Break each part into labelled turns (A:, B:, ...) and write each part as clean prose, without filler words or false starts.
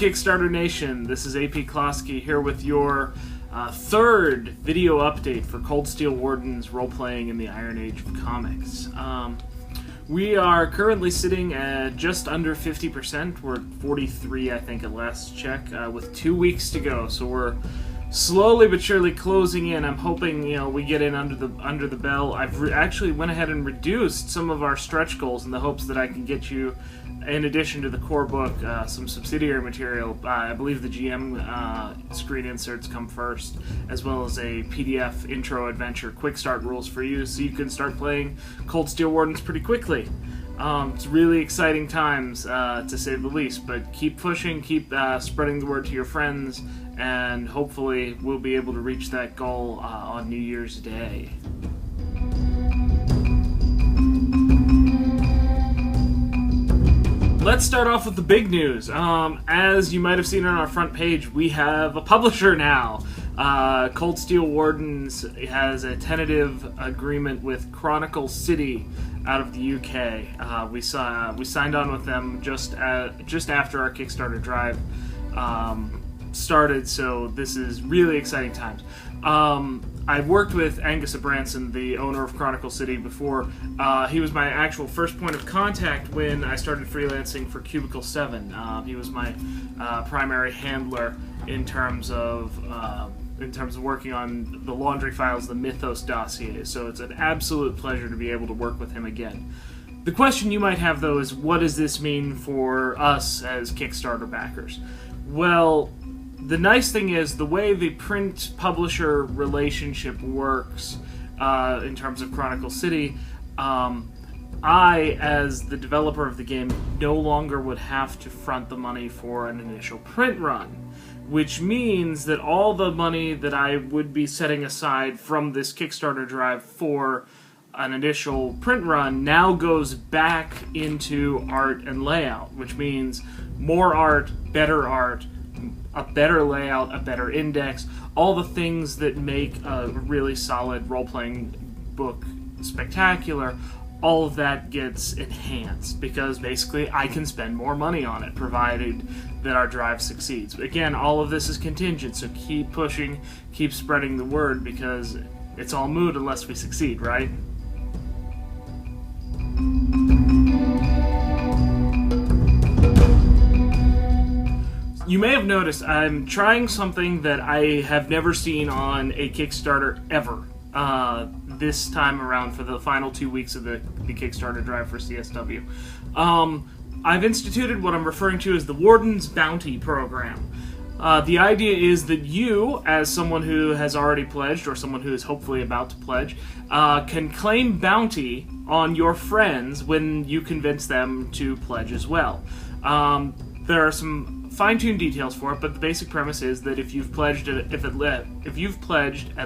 A: Kickstarter Nation? This is AP Klosky here with your third video update for Cold Steel Wardens role-playing in the Iron Age of comics. We are currently sitting at just under 50%. We're at 43, I think, at last check, with 2 weeks to go. So we're slowly but surely closing in. I'm hoping we get in under the bell. I've actually went ahead and reduced some of our stretch goals in the hopes that I can get you, in addition to the core book, some subsidiary material. I believe the GM screen inserts come first, as well as a PDF intro adventure quick start rules for you, so you can start playing Cold Steel Wardens pretty quickly. It's really exciting times, to say the least, but keep pushing, keep spreading the word to your friends, and hopefully we'll be able to reach that goal on New Year's Day. Let's start off with the big news. As you might have seen on our front page, we have a publisher now. Cold Steel Wardens has a tentative agreement with Chronicle City out of the UK. We signed on with them just after our Kickstarter drive started, so this is really exciting times. I've worked with Angus Abranson, the owner of Chronicle City, before. He was my actual first point of contact when I started freelancing for Cubicle 7. He was my primary handler in terms of working on the Laundry Files, the Mythos dossier. So it's an absolute pleasure to be able to work with him again. The question you might have, though, is what does this mean for us as Kickstarter backers? Well, the nice thing is the way the print-publisher relationship works in terms of Chronicle City, I, as the developer of the game, no longer would have to front the money for an initial print run, which means that all the money that I would be setting aside from this Kickstarter drive for an initial print run now goes back into art and layout, which means more art, a better layout, a better index, all the things that make a really solid role-playing book spectacular. All of that gets enhanced because basically I can spend more money on it, provided that our drive succeeds. Again, all of this is contingent, so keep pushing, keep spreading the word, because it's all moot unless we succeed, right? You may have noticed I'm trying something that I have never seen on a Kickstarter ever this time around for the final 2 weeks of the Kickstarter drive for CSW. I've instituted what I'm referring to as the Warden's Bounty Program. The idea is that you, as someone who has already pledged, or someone who is hopefully about to pledge, can claim bounty on your friends when you convince them to pledge as well. There are some fine-tuned details for it, but the basic premise is that if you've pledged at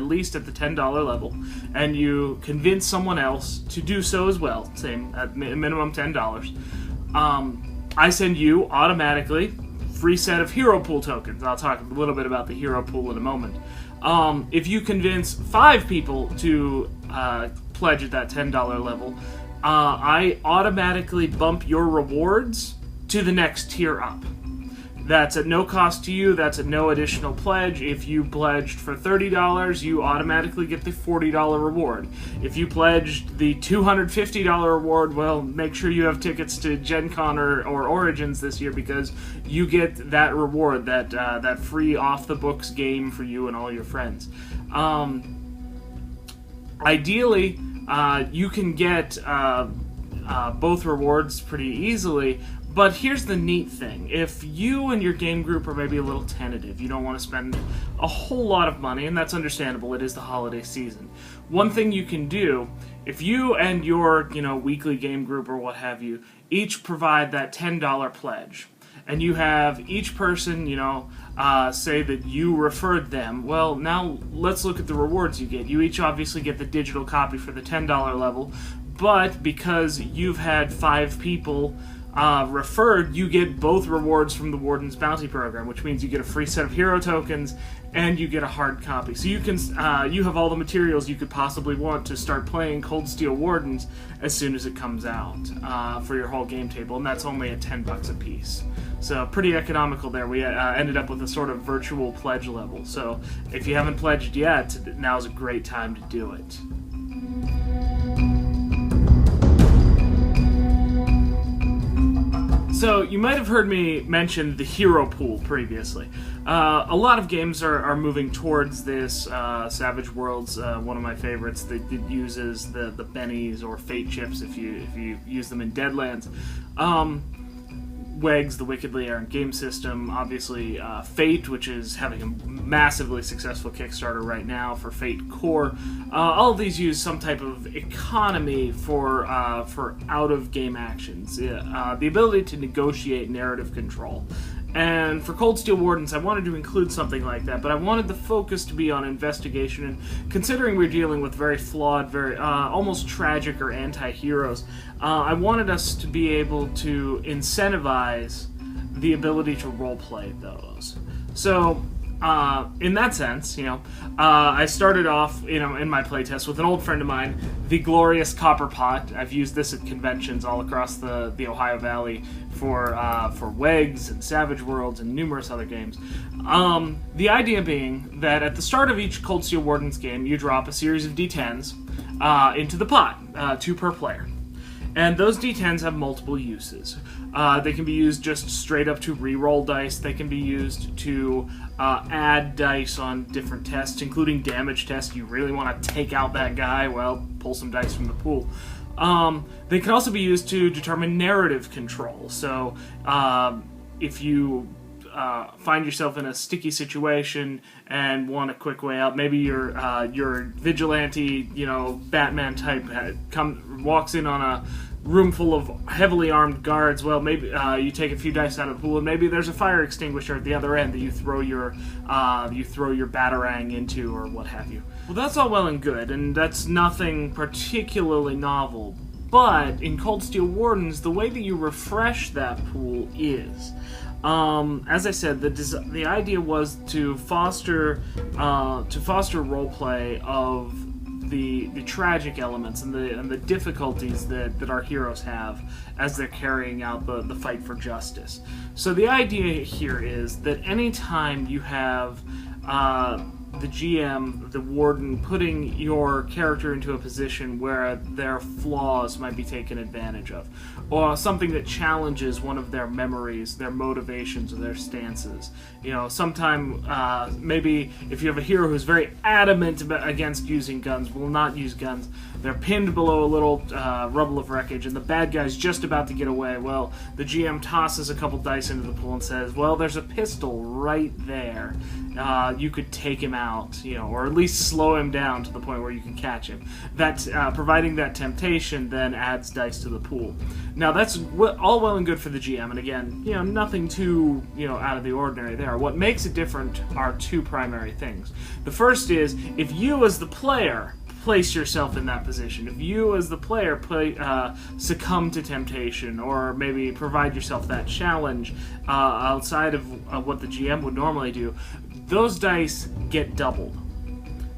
A: least at the $10 level, and you convince someone else to do so as well, same at minimum $10, I send you automatically free set of hero pool tokens. I'll talk a little bit about the hero pool in a moment. If you convince 5 people to pledge at that $10 level, I automatically bump your rewards to the next tier up. That's at no cost to you, that's at no additional pledge. If you pledged for $30, you automatically get the $40 reward. If you pledged the $250 reward, well, make sure you have tickets to Gen Con or Origins this year, because you get that reward, that free off-the-books game for you and all your friends. Ideally, you can get both rewards pretty easily. But here's the neat thing. If you and your game group are maybe a little tentative, you don't want to spend a whole lot of money, and that's understandable, it is the holiday season. One thing you can do, if you and your weekly game group or what have you, each provide that $10 pledge, and you have each person, say that you referred them, well, now let's look at the rewards you get. You each obviously get the digital copy for the $10 level, but because you've had 5 people referred, you get both rewards from the Warden's Bounty Program, which means you get a free set of hero tokens and you get a hard copy. So you can you have all the materials you could possibly want to start playing Cold Steel Wardens as soon as it comes out for your whole game table, and that's only at $10 a piece. So pretty economical there. We ended up with a sort of virtual pledge level. So if you haven't pledged yet, now's a great time to do it. So you might have heard me mention the hero pool previously. A lot of games are moving towards this. Savage Worlds, one of my favorites, that uses the bennies or fate chips if you use them in Deadlands. WEG's, the Wickedly Errant Game System, obviously Fate, which is having a massively successful Kickstarter right now for Fate Core. All of these use some type of economy for out-of-game actions, the ability to negotiate narrative control. And for Cold Steel Wardens, I wanted to include something like that, but I wanted the focus to be on investigation. And considering we're dealing with very flawed, very almost tragic or anti-heroes, I wanted us to be able to incentivize the ability to roleplay those. So, in that sense, I started off, in my playtest with an old friend of mine, the glorious Copper Pot. I've used this at conventions all across the Ohio Valley for WEGs and Savage Worlds and numerous other games. The idea being that at the start of each Cold Steel Wardens game, you drop a series of D10s into the pot, 2 per player. And those D10s have multiple uses. They can be used just straight up to re-roll dice. They can be used to add dice on different tests, including damage tests. You really want to take out that guy? Well, pull some dice from the pool. They can also be used to determine narrative control. So if you find yourself in a sticky situation and want a quick way out, maybe your vigilante, Batman type walks in on a room full of heavily armed guards. Well, maybe you take a few dice out of the pool, and maybe there's a fire extinguisher at the other end that you throw your batarang into, or what have you. Well, that's all well and good, and that's nothing particularly novel. But in Cold Steel Wardens, the way that you refresh that pool is, as I said, the idea was to foster roleplay of the tragic elements and the difficulties that our heroes have as they're carrying out the fight for justice. So the idea here is that anytime you have the GM, the Warden, putting your character into a position where their flaws might be taken advantage of, or something that challenges one of their memories, their motivations, or their stances. Maybe if you have a hero who's very adamant against using guns, will not use guns, they're pinned below a little rubble of wreckage, and the bad guy's just about to get away. Well, the GM tosses a couple dice into the pool and says, well, there's a pistol right there. You could take him out, or at least slow him down to the point where you can catch him. That providing that temptation then adds dice to the pool. Now that's all well and good for the GM, and again, nothing too out of the ordinary there. What makes it different are 2 primary things. The first is, if you as the player place yourself in that position, if you as the player succumb to temptation, or maybe provide yourself that challenge outside of what the GM would normally do, those dice get doubled.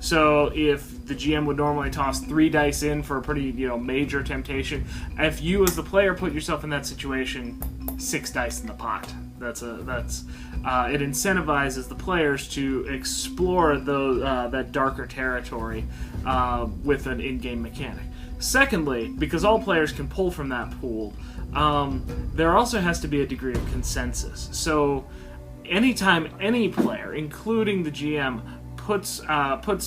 A: So if the GM would normally toss 3 dice in for a pretty major temptation, if you as the player put yourself in that situation, 6 dice in the pot. It incentivizes the players to explore that darker territory with an in-game mechanic. Secondly, because all players can pull from that pool, there also has to be a degree of consensus. So anytime any player, including the GM, puts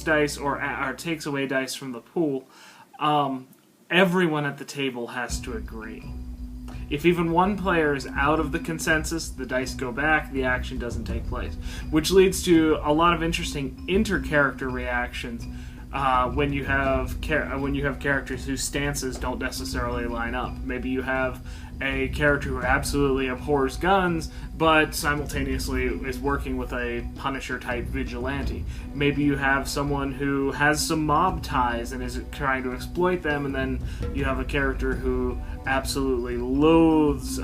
A: dice or takes away dice from the pool, everyone at the table has to agree. If even one player is out of the consensus, the dice go back, the action doesn't take place. Which leads to a lot of interesting inter-character reactions when you have characters whose stances don't necessarily line up. Maybe you have a character who absolutely abhors guns, but simultaneously is working with a Punisher-type vigilante. Maybe you have someone who has some mob ties and is trying to exploit them, and then you have a character who absolutely loathes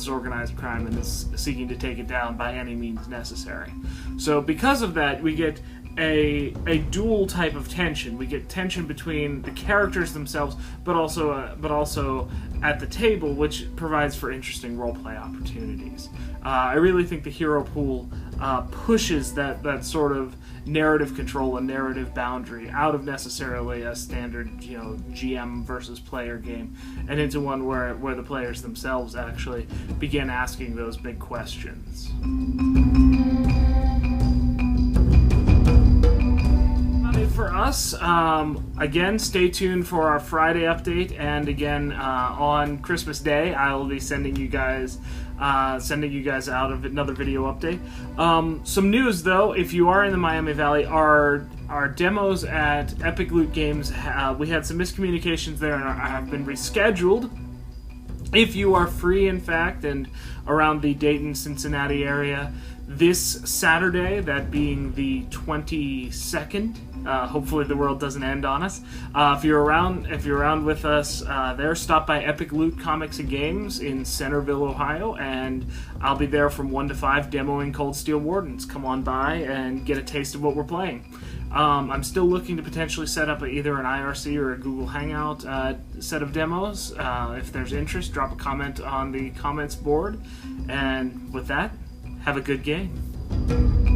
A: organized crime and is seeking to take it down by any means necessary. So because of that, we get a dual type of tension. We get tension between the characters themselves, but also at the table, which provides for interesting roleplay opportunities. I really think the hero pool pushes that sort of narrative control and narrative boundary out of necessarily a standard, GM versus player game, and into one where the players themselves actually begin asking those big questions. For us, again, stay tuned for our Friday update, and again on Christmas Day, I will be sending you guys out of another video update. Some news though: if you are in the Miami Valley, our demos at Epic Loot Games, we had some miscommunications there and have been rescheduled. If you are free, in fact, and around the Dayton, Cincinnati area, this Saturday, that being the 22nd, hopefully the world doesn't end on us. If you're around with us there, stop by Epic Loot Comics and Games in Centerville, Ohio, and I'll be there from 1 to 5 demoing Cold Steel Wardens. Come on by and get a taste of what we're playing. I'm still looking to potentially set up either an IRC or a Google Hangout set of demos. If there's interest, drop a comment on the comments board. And with that, have a good game.